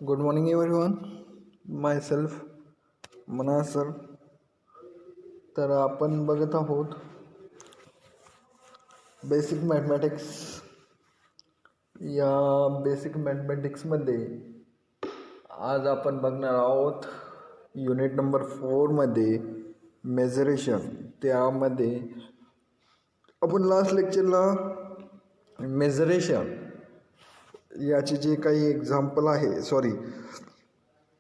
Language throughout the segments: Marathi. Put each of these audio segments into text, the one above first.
Good morning, everyone. Myself, मना सर. तर आपण बघत आहोत बेसिक मॅथमॅटिक्स. या बेसिक मॅथमॅटिक्समध्ये आज आपण बघणार आहोत युनिट नंबर 4मध्ये मेजरेशन. त्यामध्ये आपण लास्ट लेक्चरला मेजरेशन याचे जे काही एक्झाम्पल आहे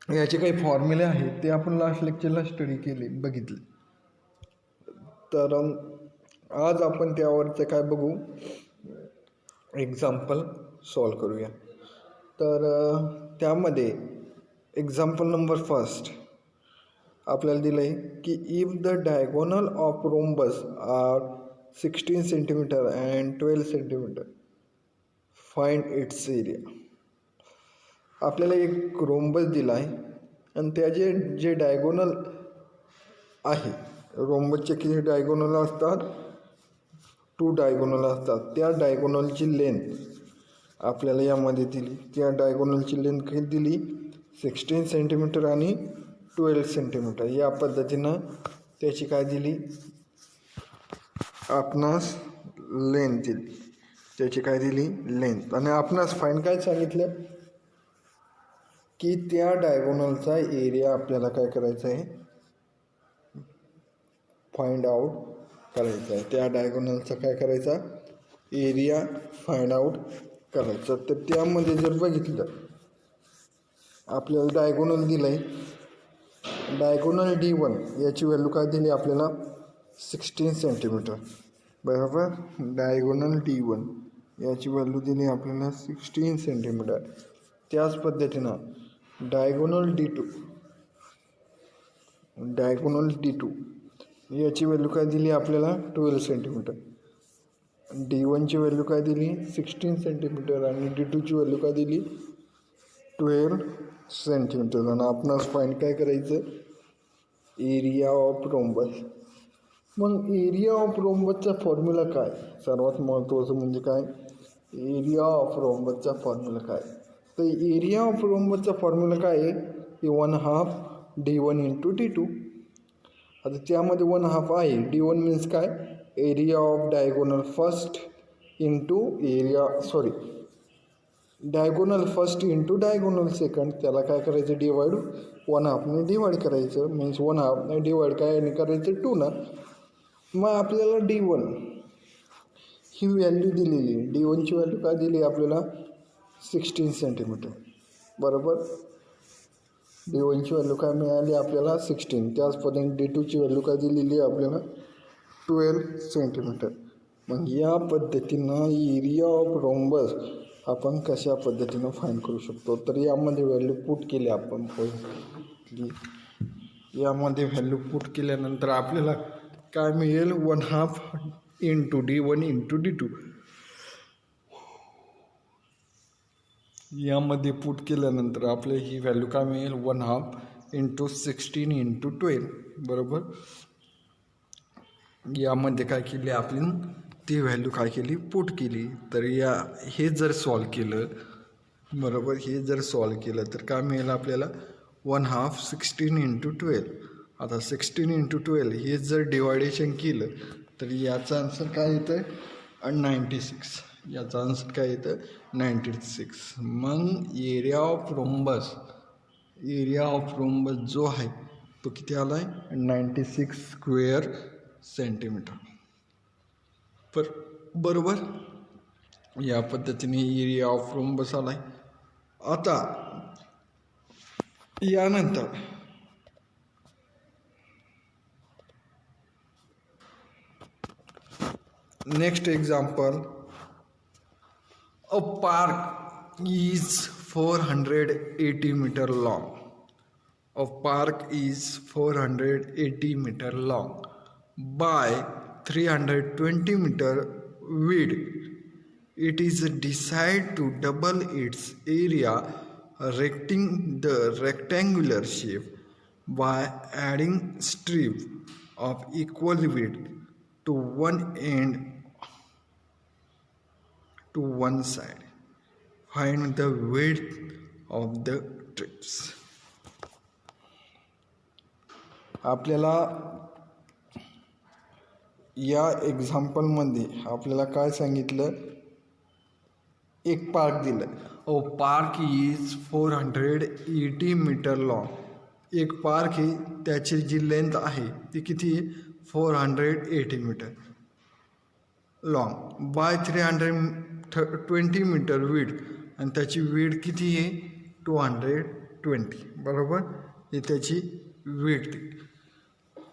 याचे काही फॉर्म्युले आहेत ते आपण लास्ट लेक्चरला स्टडी बघितले. तर आज आपण त्यावरचं काय बघू, एक्झाम्पल सॉल्व करूया. तर त्यामध्ये एक्झाम्पल नंबर फर्स्ट आपल्याला दिलं आहे की if the diagonal of rhombus are 16 centimetre and 12 centimetre find its area. आपल्याला एक रोम्बस दिला आहे आणि त्याचे जे डायगोनल आहे, रोम्बसचे किती डायगोनल असतात, 2 डायगोनल असतात. त्या डायगोनलची लेंथ आपल्याला यामध्ये दिली. त्या डायगोनलची लेंथ किती दिली, 16 सेंटीमीटर आणि 12 सेंटीमीटर. या पद्धतीनं त्याची काय दिली, आपणास लेंथ दिली. त्याची काय दिली, लेंथ. आणि आपणास फाईंड काय सांगितलं की त्या डायगोनलचा एरिया आपल्याला काय करायचा आहे, फाइंड आउट करायचा आहे. त्या डायगोनलचा काय करायचा, एरिया फाइंड आउट करायचा. तर त्यामध्ये जर बघितलं आपल्याला डायगोनल दिलं आहे, डायगोनल D1 याची व्हॅल्यू काय दिली आपल्याला, 16 सेंटीमीटर. बरोबर. डायगोनल D1 याची व्हॅल्यू दिली आपल्याला 16 सेंटीमीटर. त्याच पद्धतीनं डायगोनल D2 याची व्हॅल्यू काय दिली आपल्याला, 12 सेंटीमीटर. D1ची व्हॅल्यू काय दिली, 16 सेंटीमीटर आणि D2ची व्हॅल्यू काय दिली, 12 सेंटीमीटर. आणि आपणास फाईंड काय करायचं, एरिया ऑफ रोम्बस. मग एरिया ऑफ रोम्बसचा फॉर्म्युला काय, सर्वात महत्त्वाचं म्हणजे काय, एरिया ऑफ रोम्बसचा फॉर्म्युला काय. तर एरिया ऑफ रोम्बसचा फॉर्म्युला काय आहे, 1/2 D1 इंटू D2. आता त्यामध्ये 1/2 आहे. D1 मीन्स काय, area of diagonal first into diagonal first into diagonal second. त्याला काय करायचं, डिवाइड 1/2ने डिवाइड करायचं. मीन्स 1/2ने डिवाइड काय करायचं, 2 ना. मग आपल्याला D1 ही व्हॅल्यू दिलेली आहे. D1ची व्हॅल्यू काय दिली आपल्याला, 16 सेंटीमीटर. बरोबर. D1ची व्हॅल्यू काय मिळाली आपल्याला, 16. त्याच पद्धतीने D2ची व्हॅल्यू काय दिलेली आहे आपल्याला, 12 सेंटीमीटर. मग या पद्धतीनं एरिया ऑफ रोम्बस आपण कशा पद्धतीनं फाईंड करू शकतो. तर यामध्ये व्हॅल्यू पुट केली आपण. यामध्ये व्हॅल्यू पुट केल्यानंतर आपल्याला काय मिळेल, 1/2 इंटू D1 इंटू D2. यामध्ये पुट केल्यानंतर आपल्याला ही व्हॅल्यू काय मिळेल, 1/2 इंटू 16 इंटू 12. बरोबर. यामध्ये काय केली आपण, ती व्हॅल्यू काय केली, पुट केली. तर हे जर सॉल्व केलं, बरोबर, हे जर सॉल्व केलं तर काय मिळेल आपल्याला, 1/2 16 इंटू 12. आता 16 इंटू 12 हे जर डिवायडेशन केलं तर याचा आन्सर काय येतं, 96. याचा आन्सर काय येतं, 96. मग एरिया ऑफ रोम्बस जो आहे तो किती आला आहे, 96 स्क्वेअर सेंटीमीटर. बरोबर. या पद्धतीने एरिया ऑफ रोम्बस आला आहे. आता यानंतर next example, a park is 480 metre long. A park is 480 meter long by 320 meter wide. It is decided to double its area, erecting the rectangular shape by adding strip of equal width to one end to one side. Find the width of the trips. आपल्याला या एक्झाम्पलमध्ये आपल्याला काय सांगितलं, एक पार्क दिलं. Park is 480 metre long. एक पार्क ही त्याची जी लेंथ आहे ती किती आहे, 480 metre long by 320 metre width, आणि त्याची विड्थ किती आहे, 220. बरोबर, ही त्याची विड्थ.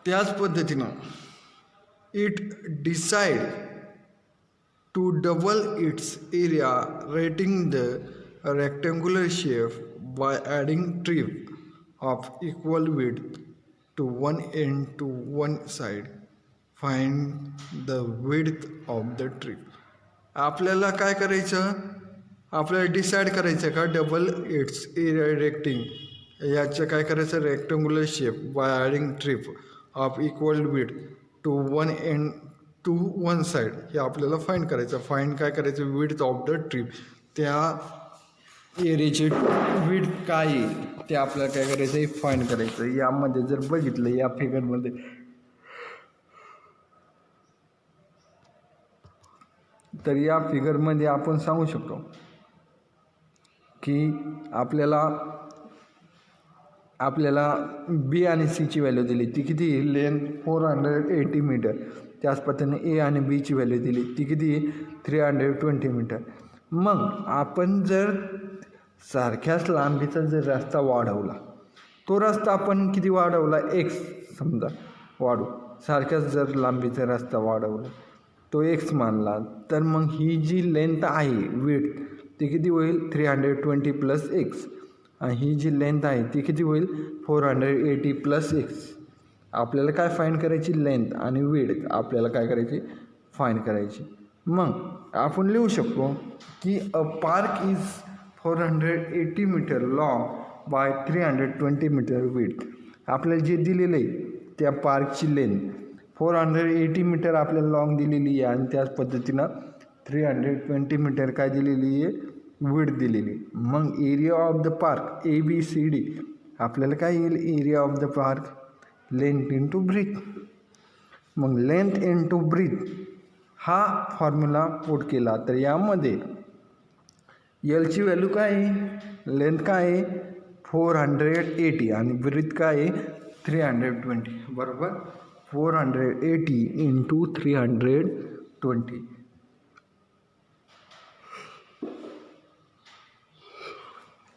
त्याच पद्धतीनं it decide to double its area, rating the rectangular shape by adding strip of equal width to one end to one side. Find the width of the strip. आपल्याला काय करायचं, आपल्याला डिसाईड करायचं का डबल इट्स एरिया रेक्टिंग, याचं काय करायचं, rectangular shape by adding strip of equal width to one end to one side, हे आपल्याला फाईंड करायचं. फाईंड काय करायचं, विड्थ ऑफ द ट्रिप, त्या एरियाची विड्थ काय आहे ते आपल्याला काय करायचं आहे, फाईंड करायचं. यामध्ये जर बघितलं या फिगरमध्ये, तर या फिगरमध्ये आपण सांगू शकतो की आपल्याला बी आणि सीची व्हॅल्यू दिली, ती किती, लेंथ 480 मीटर. त्याच पद्धतीने ए आणि बीची व्हॅल्यू दिली, ती किती, 320 मीटर. मग आपण जर सारख्याच लांबीचा जर रस्ता वाढवला, तो रस्ता आपण किती वाढवला, एक्स समजा वाढू, सारख्याच जर लांबीचा रस्ता वाढवला, तो एक्स मानला, तर मग ही जी लेंथ आहे विड्थ ती किती होईल, 320 प्लस एक्स, आणि ही जी लेंथ आहे ती किती होईल, 480 प्लस एक्स. आपल्याला काय फाईंड करायची, लेंथ आणि विड्थ आपल्याला काय करायची, फाईंड करायची. मग आपण लिहू शकतो की a park is 480 metre long by 320 metre width. आपल्याला जे दिलेलं आहे त्या पार्कची लेंथ 480 मीटर आपल्याला लॉंग दिलेली आहे, आणि त्याच पद्धतीनं 320 मीटर काय दिलेली आहे, विड्थ दिलेली. मग area of the park ABCD आपल्याला काय येईल, area of the park length into breadth. मग लेंथ इंटू ब्रीथ हा फॉर्म्युला पुट केला, तर यामध्ये एलची व्हॅल्यू काय आहे, लेंथ काय आहे 480 आणि ब्रीथ काय आहे 320. बरोबर, 480 इंटू 320.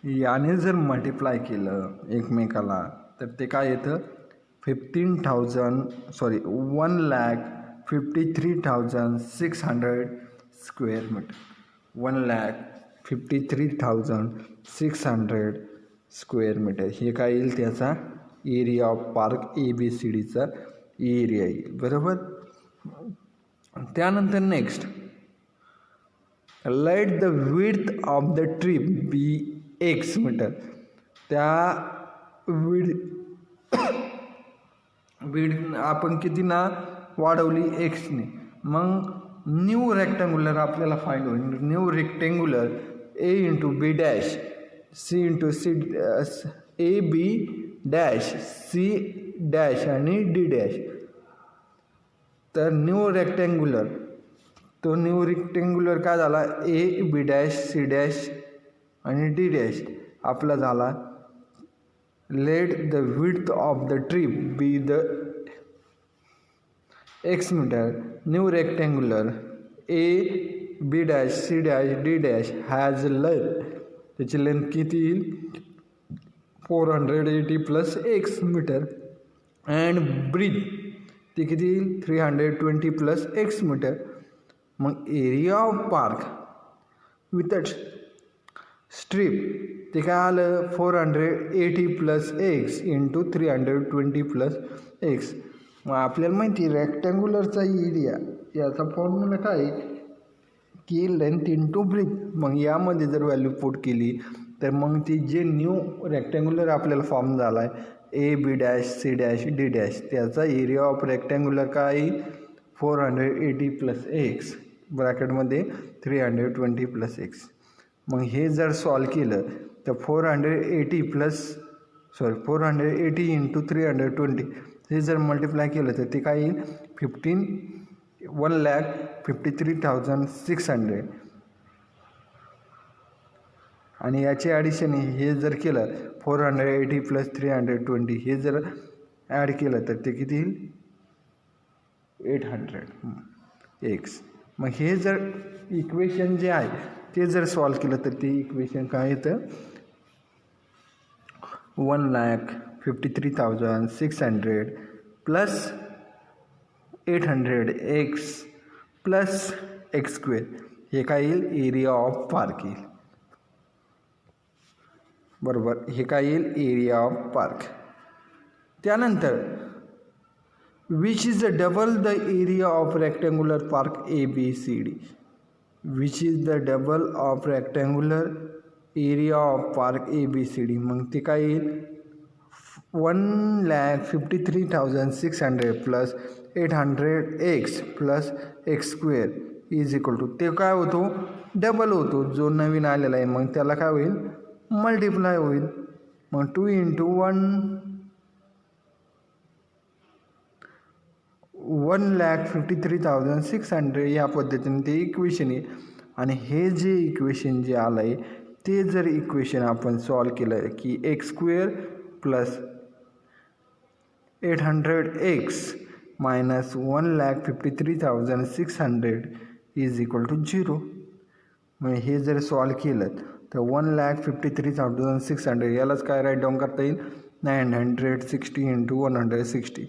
याने जर मल्टिप्लाय केलं एकमेकाला, तर ते काय येतं, 1,53,600 स्क्वेअर मीटर. 1,53,600 स्क्वेअर मीटर हे काय येईल, त्याचा एरिया ऑफ पार्क ABCDचा एरिया येईल. बरोबर. त्यानंतर next, let the width of the trip be x metre. त्या विड्थ आपण किती ना वाढवली, एक्सने. मग न्यू रेक्टँग्युलर आपल्याला फाईंड होईल. New rectangular A into B dash, C into C, AB dash, C dash आणि डी डॅश. तर न्यू रेक्टँग्युलर, तो न्यू रेक्टँग्युलर काय झाला, AB डॅश, सी डॅश आणि डी डॅश आपला झाला. Let the width of the trip be the x metre. New rectangular AB dash, C dash, D dash has length, त्याची लेंथ किती येईल 480 plus x metre. And breadth ती किती येईल 320 प्लस एक्स मीटर. मग area of park with strip ते काय आलं 480 plus x into 320 plus x. मग आपल्याला माहिती रेक्टँग्युलरचा एरिया याचा फॉर्म्युला काय की लेंथ इंटू ब्रीथ. मग यामध्ये जर व्हॅल्यू पुट केली तर मग ती जे न्यू रेक्टँग्युलर आपल्याला फॉर्म झाला आहे AB dash, C dash, D dash, त्याचा एरिया ऑफ रेक्टँग्युलर काय 480 प्लस एक्स ब्रॅकेटमध्ये 320 प्लस एक्स. मग हे जर सॉल्व केलं तर 480 इंटू 320 हे जर मल्टिप्लाय केलं तर ते काय येईल 1,53,600. आणि याचे ॲडिशन हे जर केलं 480 + 320 हे जर ॲड केलं तर ते किती येईल 800 एक्स. मग हे जर इक्वेशन जे आहे ते जर सॉल्व केलं तर ते इक्वेशन काय येतं 1,53,600 + 800 एक्स + x². हे काय येईल एरिया ऑफ पार्क येईल. बरोबर, हे काय येईल एरिया ऑफ पार्क. त्यानंतर which is the double the area of rectangular park ABCD. Which is the double of rectangular area of park ABCD. मग ते काय येईल 1,53,600 + 800 x + x² is equal to ते काय होतो डबल होतो जो नवीन आलेला आहे. मग त्याला काय होईल मल्टिप्लाय होईल. मग 2 × 1,53,600 या पद्धतीने ते इक्वेशन आहे. आणि हे जे इक्वेशन जे आलं आहे ते जर इक्वेशन आपण सॉल्व केलं की x² + 800 x - 1,53,600 is equal to 0. मग हे जर सॉल्व केलं तर 1,53,600 यालाच काय राईट डाऊन करता येईल 960 × 160.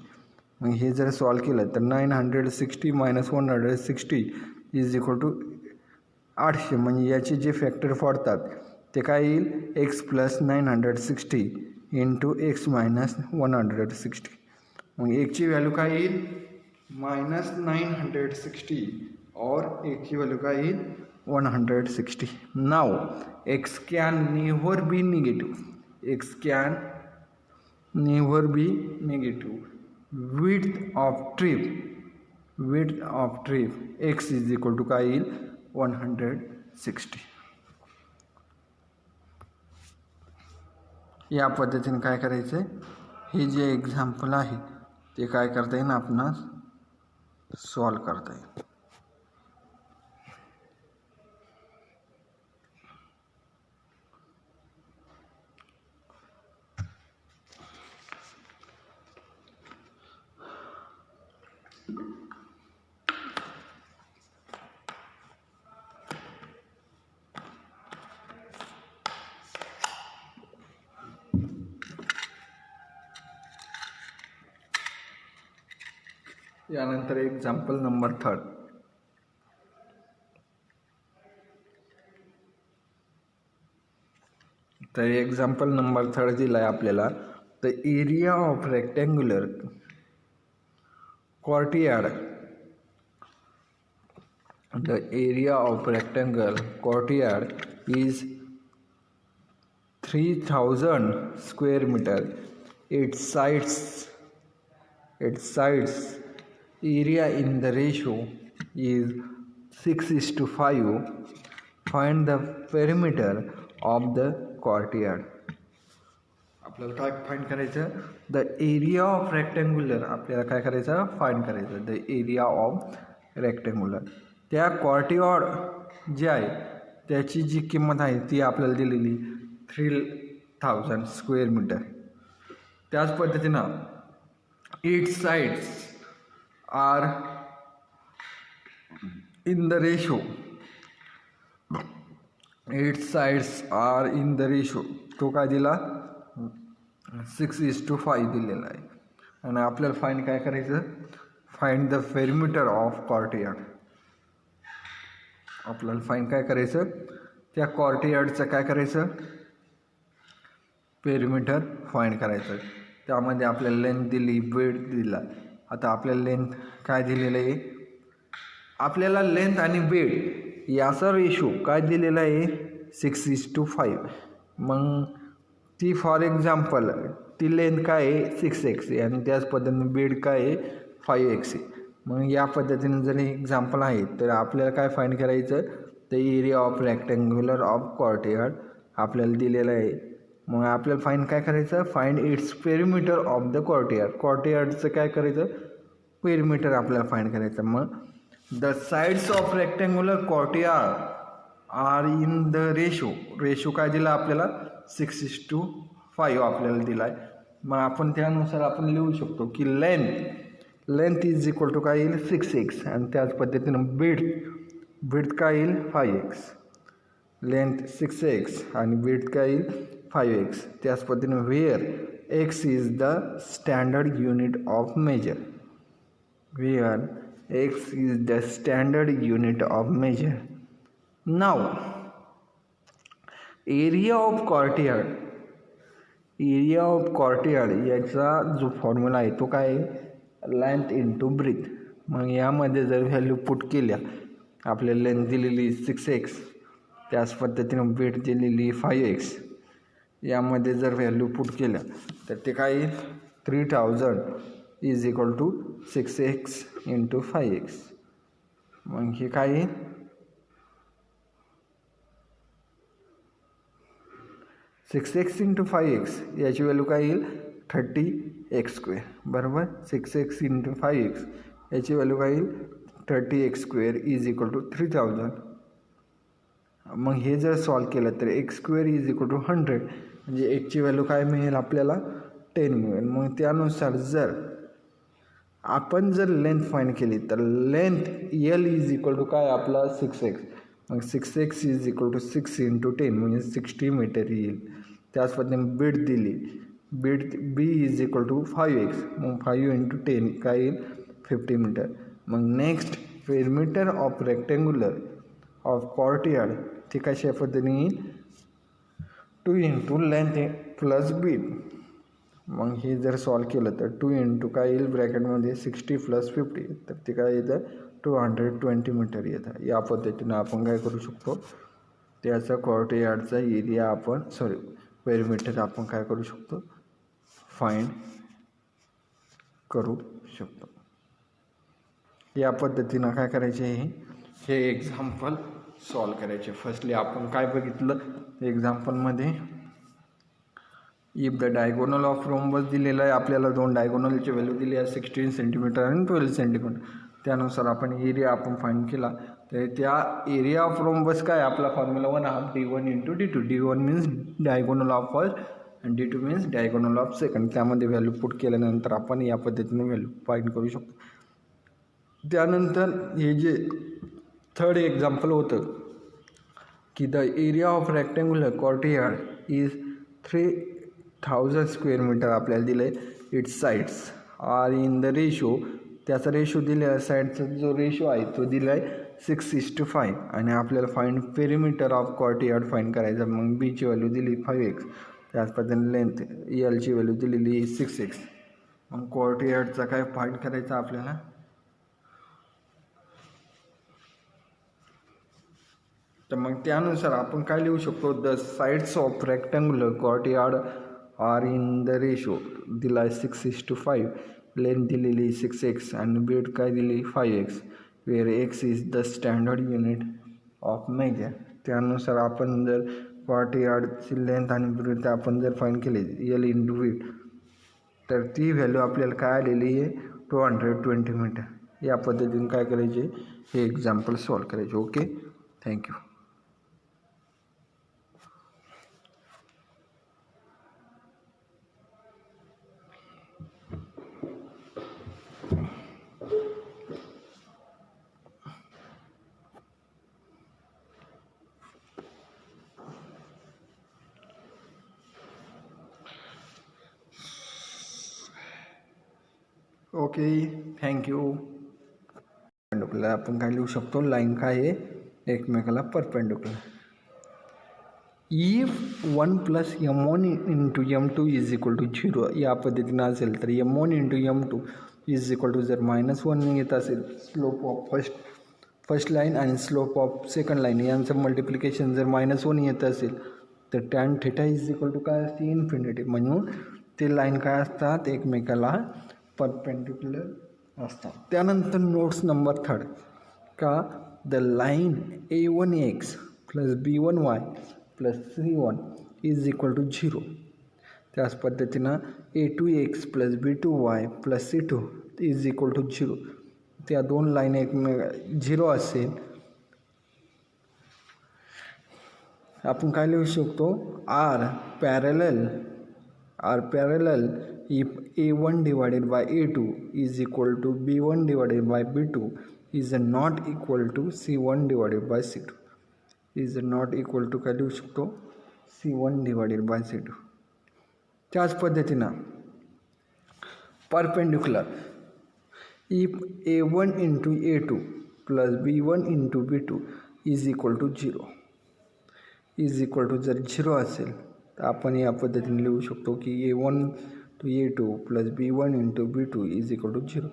मग हे जर सॉल्व केलं तर 960 - 160 इज इक्वल टू 800. म्हणजे याचे जे फॅक्टर फोडतात ते काय येईल x + 960 × x - 160. मग एकची व्हॅल्यू काय येईल -960 और एक की वैल्यू का येईल 160. Now x can never be negative. x can never be negative. width of trip x is equal to काय येईल 160. या पद्धतीने काय करायचं हे जे एक्झाम्पल आहे ते काय करता येईल आपणास सॉल्व करता येईल. यानंतर एक्झाम्पल नंबर 3. तर एक्झाम्पल नंबर 3 दिला आहे आपल्याला. The area of rectangular courtyard. The area of rectangle courtyard is 3,000 square meter. Its sides area in the ratio is 6:5. Find the perimeter of the courtyard. आपल्याला काय फाइंड करायचं द एरिया ऑफ रेक्टँग्युलर आपल्याला काय करायचं फाइंड करायचं द एरिया ऑफ रेक्टँग्युलर. त्या कॉर्टियॉड जे आहे त्याची जी किंमत आहे ती आपल्याला दिलेली 3,000 स्क्वेअर मीटर. त्याच पद्धतीनं its sides are in the ratio तो काय दिला 6:5 दिलेला आहे. आणि आपल्याला फाइंड काय करायचं find the perimeter of courtyard. आपल्याला फाइंड काय करायचं त्या कॉर्टियॉडचं काय करायचं पेरिमीटर फाइंड करायचं. त्यामध्ये आपल्याला लेंथ दिली ब्रेथ दिला. आता आपल्याला लेंथ काय दिलेलं आहे आपल्याला लेंथ आणि ब्रेथ याचा रेशो काय दिलेला आहे 6:5. मग ती फॉर एक्झाम्पल ती लेंथ काय आहे 6x आहे आणि त्याच पद्धतीने बेड काय आहे 5x आहे. मग या पद्धतीने जर एक्झाम्पल आहे तर आपल्याला काय फाइंड करायचं the area of rectangular of courtyard. आपल्याला दिलेलं आहे. मग आपल्याला फाईंड काय करायचं, find its perimeter of the courtyard. कॉर्टियार्डचं काय करायचं, पेरिमीटर आपल्याला फाईंड करायचं. मग the sides of rectangular courtyard are in the ratio काय दिला आपल्याला, 6:5 आपल्याला दिला आहे. मग आपण त्यानुसार आपण लिहू शकतो की लेंथ इज इक्वल टू काय येईल 6x, आणि त्याच पद्धतीनं विड्थ काय येईल 5x. लेंथ 6x आणि विड्थ काय येईल 5x. त्याच पद्धतीनं where x is the standard unit of measure. Where x is the standard unit of measure. Now, area of courtyard याचा जो फॉर्म्युला आहे तो काय आहे, लेंथ इंटू ब्रीथ. मग यामध्ये जर व्हॅल्यू पुट केल्या, आपल्याला लेंथ दिलेली 6x, त्याच पद्धतीनं ब्रीथ दिलेली 5x, यामध्ये जर व्हॅल्यू पुट केल्या तर ते काय येईल 3000 is equal to 6x into 5x. मग हे काय येईल 6x इंटू 5x, याची व्हॅल्यू काय येईल 30x². बरोबर, 6x इंटू 5x याची व्हॅल्यू काय येईल 30x² इज इक्वल टू 3000. मग हे जर सॉल्व केलं तर x² इज इक्वल टू 100, म्हणजे एक्सची व्हॅल्यू काय मिळेल आपल्याला 10 मिळेल. मग त्यानुसार जर आपण जर लेंथ फाईंड केली तर length L is equal to काय आपला 6x. मग 6x is equal to 6 into 10 म्हणजे 60 मीटर येईल. त्याच पद्धतीने बीट दिली, breadth B is equal to 5x, मग 5 इंटू 10 काय येईल 50 मीटर. मग next perimeter of rectangular of courtyard ते कशा पद्धतीने येईल 2 इंटू लेंथ प्लस बीट. मग हे जर सॉल्व केलं तर 2 इंटू काय येईल ब्रॅकेटमध्ये 60 प्लस 50, तर ते काय येतं 220 मीटर येतं. या पद्धतीनं आपण काय करू शकतो, त्याचा कॉर्टियार्डचा एरिया आपण पेरिमीटर आपण काय करू शकतो, फाइंड करू शकतो. या पद्धतीनं काय करायचे, हे एक्झाम्पल सॉल्व करायचे. फर्स्टली आपण काय बघितलं एक्झाम्पलमध्ये, if the diagonal of rhombus दिलेला आहे आपल्याला, 2 डायगोनलची व्हॅल्यू दिली आहे 16 सेंटीमीटर आणि 12 सेंटीमीटर. त्यानुसार आपण एरिया आपण फाइंड केला, तर त्या एरिया ऑफ रोम्बस काय आपला formula 1/2 d1 into d2. d1 means diagonal of first आणि d2 means diagonal of second. त्यामध्ये व्हॅल्यू पुट केल्यानंतर आपण या पद्धतीने व्हॅल्यू फाइंड करू शकतो. त्यानंतर हे जे थर्ड एक्झाम्पल होतं की the area of rectangular courtyard is 3000 square meter आपल्याला दिलं आहे. Its sides are in the ratio, त्याचा रेशो दिला आहे, साईडचा जो रेशो आहे तो दिला आहे 6:5, आणि आपल्याला फाईंड पेरिमीटर ऑफ कॉर्टियार्ड फाईंड करायचं. मग बीची व्हॅल्यू दिली 5x, त्याच पद्धतीने लेंथ एलची व्हॅल्यू दिलेली 6x. मग कॉर्टियार्डचा काय फाईंड करायचा आपल्याला, तर मग त्यानुसार आपण काय लिहू शकतो, the sides of rectangular courtyard are in the ratio दिला आहे 6:5, लेंथ दिलेली 6x आणि ब्रीथ काय दिली 5x, where x is the standard unit of measure. त्यानुसार आपण जर कॉर्टियार्डची लेंथ आणि ब्रीथ आपण जर फाईंड केली L इंटू ब्रीथ, तर ती व्हॅल्यू आपल्याला काय आलेली आहे 220 मीटर. या पद्धतीने काय करायचे, हे एक्झाम्पल सॉल्व करायचे. Okay, thank you. Okay, thank you. Perpendicular आपण काय लिहू शकतो, लाईन काय आहे एकमेकाला perpendicular. If 1 plus m1 into m2 is equal to 0 या पद्धतीनं असेल तर m1 into m2 is equal to, जर -1 येत असेल स्लोप ऑफ फर्स्ट लाईन आणि स्लोप ऑफ सेकंड लाईन यांचं मल्टिप्लिकेशन जर -1 येत असेल तर tan theta is equal to काय असते इन्फिनिटी. म्हणून ते लाईन काय असतात एकमेकाला परपेंडिक्युलर असतात. त्यानंतर नोट्स नंबर 3 का the line a1x plus b1y plus c1 is equal to 0. त्याच पद्धतीनं a2x plus b2y plus c2 is equal to 0. त्या दोन लाईन एकमेका 0 असेल आपण काय लिहू शकतो are parallel if a1 divided by a2 is equal to b1 divided by b2 is not equal to c1 divided by c2 is not equal to काय लिहू शकतो c1 divided by c2. त्याच पद्धतीनं perpendicular if a1 into a2 plus b1 into b2 is equal to 0 is equal to जर 0 असेल तर आपण या पद्धतीने लिहू शकतो की a1 to a2 plus b1 into b2 is equal to 0.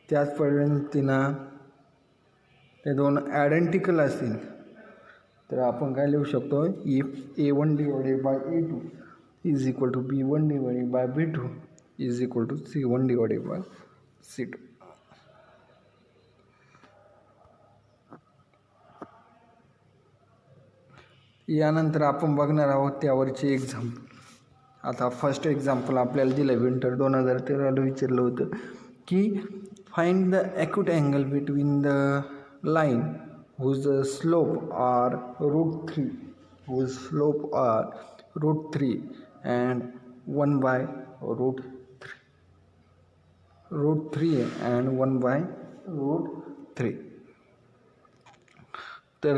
त्याच पद्धतीनं ते दोन आयडेंटिकल असतील तर आपण काय लिहू शकतो if a1 divided by a2 is equal to b1 divided by b2 is equal to c1 divided by c2. यानंतर आपण बघणार आहोत त्यावरचे एक्झाम्पल. आता फर्स्ट एक्झाम्पल आपल्याला दिलं विंटर 2013ला विचारलं होतं की find the acute angle between the line whose slope are √3 and 1/√3. तर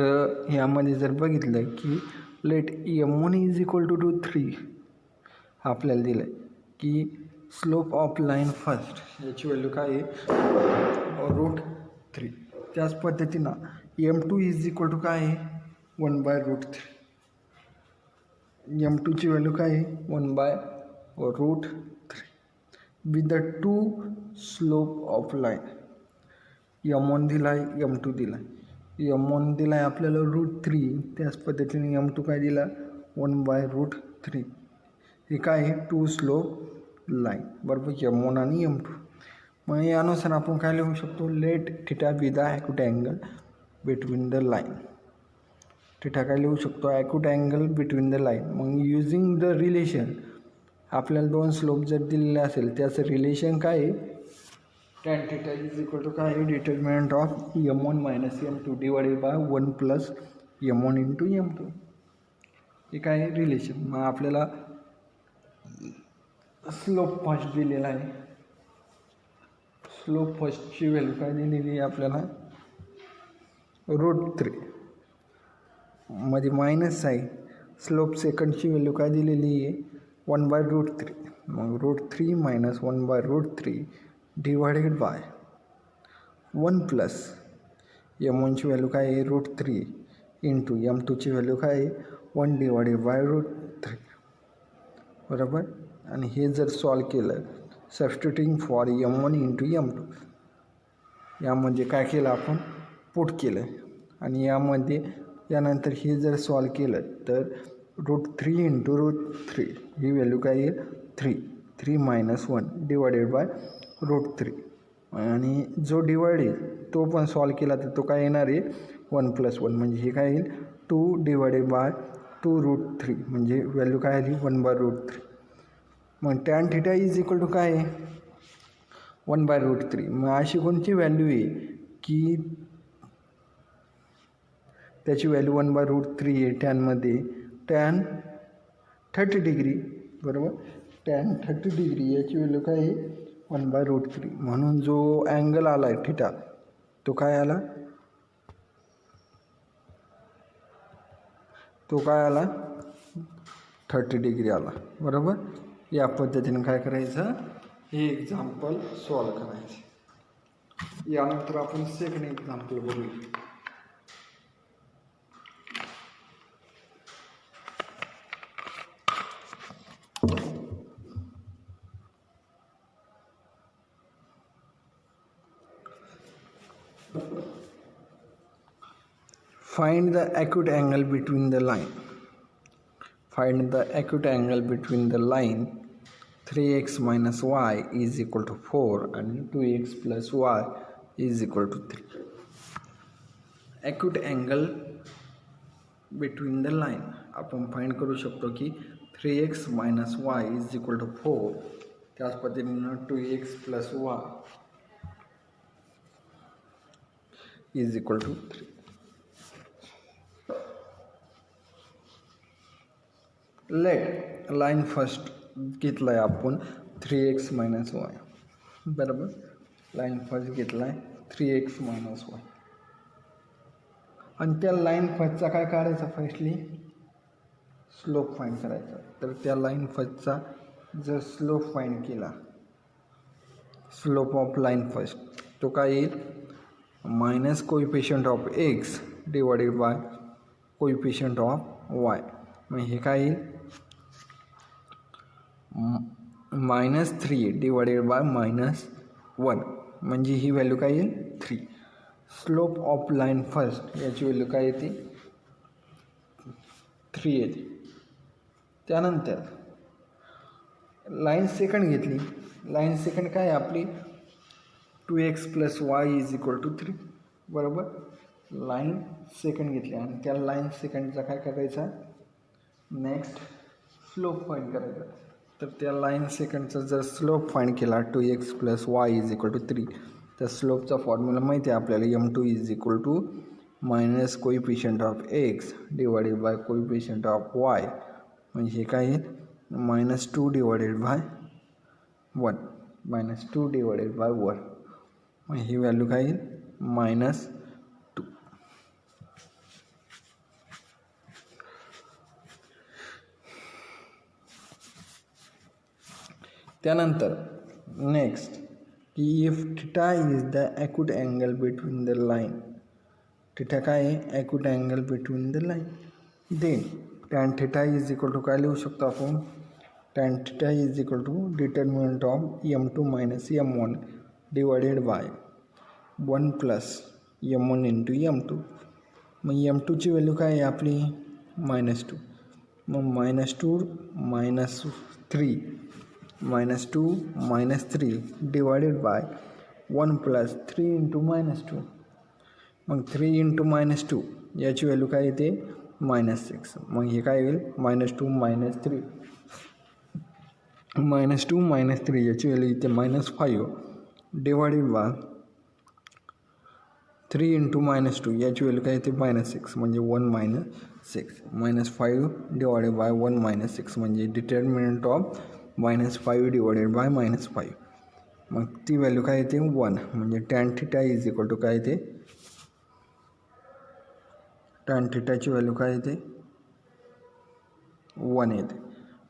ह्यामध्ये जर बघितलं की late m1 is equal to 3 आपल्याला दिलं आहे की स्लोप ऑफ लाईन फर्स्ट याची व्हॅल्यू काय आहे √3. त्याच पद्धतीनं m2 इज इक्वल टू काय आहे 1/√3. m2ची व्हॅल्यू काय आहे 1/√3 with the two slope of line. m1 दिला आहे m2 दिला आहे. m1 दिला आहे आपल्याला √3. त्याच पद्धतीने m2 काय दिला 1/√3. हे काय आहे टू स्लोप लाईन बरोबर m1 आणि m2. मग यानुसार आपण काय लिहू शकतो let theta be the acute angle between the line. Theta काय लिहू शकतो acute angle between the line. मग युजिंग द रिलेशन आपल्याला दोन स्लोप जर दिलेले असेल त्याचं रिलेशन काय आहे tan theta is equal to काय आहे determinant of m1 minus m2 divided by 1 plus m1 into m2. हे काय आहे रिलेशन. मग आपल्याला स्लोप फर्स्ट दिलेला आहे. स्लोप फर्स्टची व्हॅल्यू काय दिलेली आहे आपल्याला √3 मध्ये मायनस आहे. स्लोप सेकंडची व्हॅल्यू काय दिलेली आहे 1/√3. मग √3 मायनस 1/√3 डिवायडेड बाय 1 प्लस m1ची व्हॅल्यू काय आहे √3 इंटू m2ची व्हॅल्यू काय आहे 1 डिवायडेड बाय √3 बरोबर. आणि हे जर सॉल्व केलं substituting for m1 into m2 यामध्ये काय केलं आपण पुट केलं आणि यामध्ये यानंतर हे जर सॉल्व केलं तर √3 इंटू √3 ही व्हॅल्यू काय येईल 3 मायनस 1 डिवायडेड बाय √3 आणि जो डिवाइड आहे तो पण सॉल्व केला तर तो काय येणार आहे 1 प्लस 1 म्हणजे हे काय येईल 2 डिवायडेड बाय 2√3 म्हणजे व्हॅल्यू काय आली 1/√3. मग tan theta is equal to काय आहे 1/√3. मग अशी कोणती व्हॅल्यू आहे की त्याची व्हॅल्यू 1/√3 आहे टॅनमध्ये tan 30 डिग्री बरोबर. tan 30 डिग्री याची व्हॅल्यू काय आहे 1/√3. म्हणून जो अँगल आला आहे थिटा तो काय आला 30 डिग्री आला बरोबर. या पद्धतीने काय करायचं हे एक्झाम्पल सॉल्व करायचे. यानंतर आपण सेकंड एक्झाम्पल बघूया. Find the acute angle between the line. Find the acute angle between the line 3x minus y is equal to 4 and 2x plus y is equal to 3. Acute angle between the line आपण फाइंड करू शकतो की 3x minus y is equal to 4. त्याच पद्धतीनं 2x plus y is equal to 3. Let line first घेतला आहे आपण 3x मायनस वाय, बरोबर. लाईन फर्स्ट घेतला आहे 3x मायनस वाय, आणि त्या लाईन फर्स्टचा काय काढायचा, फर्स्टली स्लोप फाइंड करायचा. तर त्या लाईन फर्स्टचा जर स्लोप फाइंड केला, स्लोप ऑफ लाईन फर्स्ट, तो काय येईल, minus coefficient of x divided by coefficient of Y. मग हे काय येईल, -3 डिवायडेड बाय -1, म्हणजे ही व्हॅल्यू काय येईल 3. स्लोप ऑफ लाईन फर्स्ट याची व्हॅल्यू काय येते 3 येते. त्यानंतर लाईन सेकंड घेतली, लाईन सेकंड काय आहे आपली 2x plus y is equal to 3, बरोबर. लाईन सेकंड घेतली आणि त्या लाईन सेकंडचा काय करायचा, नेक्स्ट स्लोप फाइंड करायचा. तर त्या लाईन सेकंडचा जर स्लोप फाइंड केला 2x plus y is equal to 3, त्या स्लोपचा फॉर्म्युला माहिती आहे आपल्याला, m2 is equal to minus coefficient of x divided by coefficient of y, म्हणजे हे काय येईल -2 डिवायडेड बाय 1, -2 डिवायडेड बाय 1, मग ही व्हॅल्यू काय येईल -2. त्यानंतर नेक्स्ट की if theta is the acute angle between the line, theta काय आहे acute angle between the line, then tan theta is equal to काय लिहू शकतो आपण, tan theta is equal to determinant of m2 minus m1 divided by 1 plus m1 into m2. मग m2ची व्हॅल्यू काय आहे आपली -2, मग -2 -3 डिवायडेड बाय 1 प्लस 3 इंटू -2, मग 3 इंटू -2 याची व्हॅल्यू काय येते -6, मग हे काय होईल -2 -3 याची व्हॅल्यू येते -5 डिवायडेड बाय 3 इंटू -2 याची व्हॅल्यू काय येते -6, म्हणजे 1 -6, -5 डिवायडेड बाय 1 -6 म्हणजे डिटर्मिनंट ऑफ -5 डिवायडेड बाय -5, मग ती व्हॅल्यू काय येते 1, म्हणजे tan theta is equal to काय येते, टॅन थिटाची व्हॅल्यू काय येते 1 येते.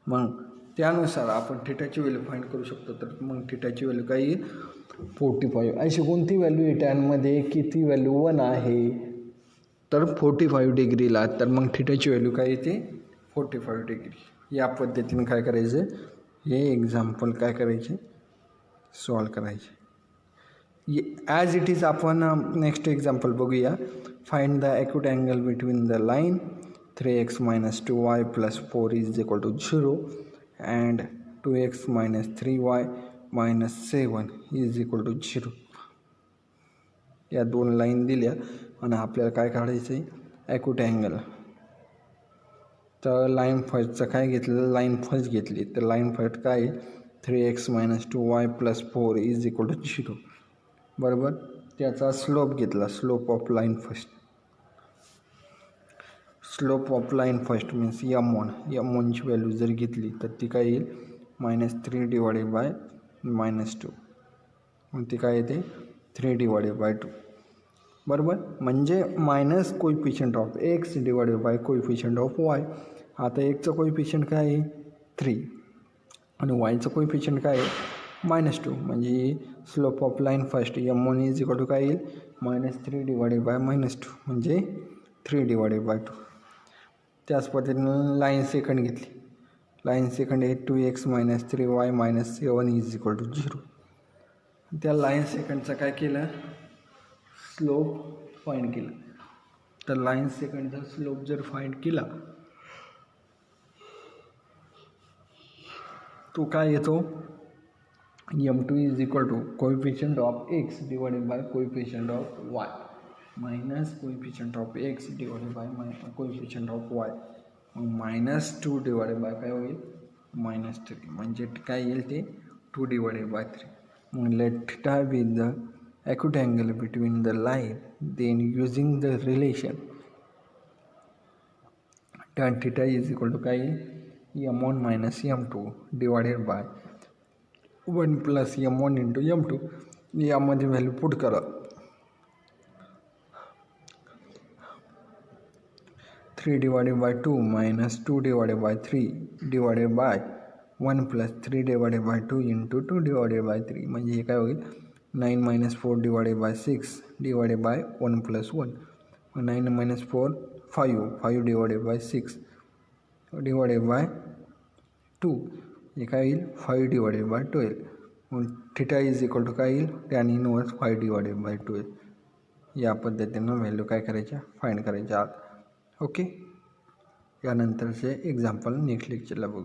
मग त्यानुसार आपण थिटाची व्हॅल्यू फाइंड करू शकतो. तर मग थिटाची व्हॅल्यू काय येईल 45. अशी कोणती व्हॅल्यू आहे टॅनमध्ये की ती व्हॅल्यू 1 आहे, तर 45 डिग्रीला, तर मग थिटाची व्हॅल्यू काय येते 45 डिग्री. या पद्धतीने काय करायचं, हे एक्झाम्पल काय करायचे सॉल्व करायचे. ॲज इट इज आपण नेक्स्ट एक्झाम्पल बघूया. Find the acute angle between the line 3x minus 2y plus 4 is equal to 0 and 2x minus 3y minus 7 is equal to 0. या दोन लाईन दिल्या आणि आपल्याला काय काढायचं आहे ॲक्यूट अँगल. तर लाईन फर्स्टचं काय घेतलं, लाईन फर्स्ट घेतली, तर लाईन फर्स्ट काय 3x minus 2y plus 4 is equal to 0, बरोबर. त्याचा स्लोप घेतला, slope of line first, slope of line first means m1ची व्हॅल्यू जर घेतली तर ती काय येईल -3 डिवायडेड बाय -2, मग ती काय येते 3 डिवायडेड बाय 2, बरोबर. म्हणजे minus coefficient of x divided by coefficient of Y. आता एक्सचं कोइफिशियंट काय आहे 3 आणि वायचं कोइफिशियंट काय आहे -2, म्हणजे slope of line first m1 is equal to काय येईल -3 डिवायडेड बाय -2, म्हणजे 3 डिवायडेड बाय 2. त्याच पद्धतीनं लाईन सेकंड घेतली, लाईन सेकंड आहे 2x minus 3y minus 7 is equal to 0. त्या लाईन सेकंडचं काय केलं स्लोप फाइंड केलं. तर लाईन सेकंडचा स्लोप जर फाइंड केला तो काय येतो m2 is equal to coefficient of x divided by coefficient of y minus coefficient of x divided by coefficient of y, -2 divided by काय होईल -3 म्हणजे काय येईल ते 2 डिवायडेड बाय 3. मग let theta be the acute angle between the line, then using the relation tan theta is equal to काय m1 minus m2 divided by 1 plus m1 into m2. यामध्ये व्हॅल्यू पुट करा. 3 divided by 2 minus 2 divided by 3 divided by 1 plus 3 divided by 2 into 2 divided by 3 म्हणजे हे काय होईल 9 minus 4 divided by 6 divided by 1 plus 1. 9 minus 4 5 divided by 6 divided by 2 हे काय येईल 5 divided by 12. मग थिटा इज इक्वल टू काय येईल tan इनवर्स 5 divided by 12. या पद्धतीनं व्हॅल्यू काय करायच्या फाइंड करायच्या. ओके, यानंतरचे एक्झाम्पल नेक्स्ट लेक्चरला बघू.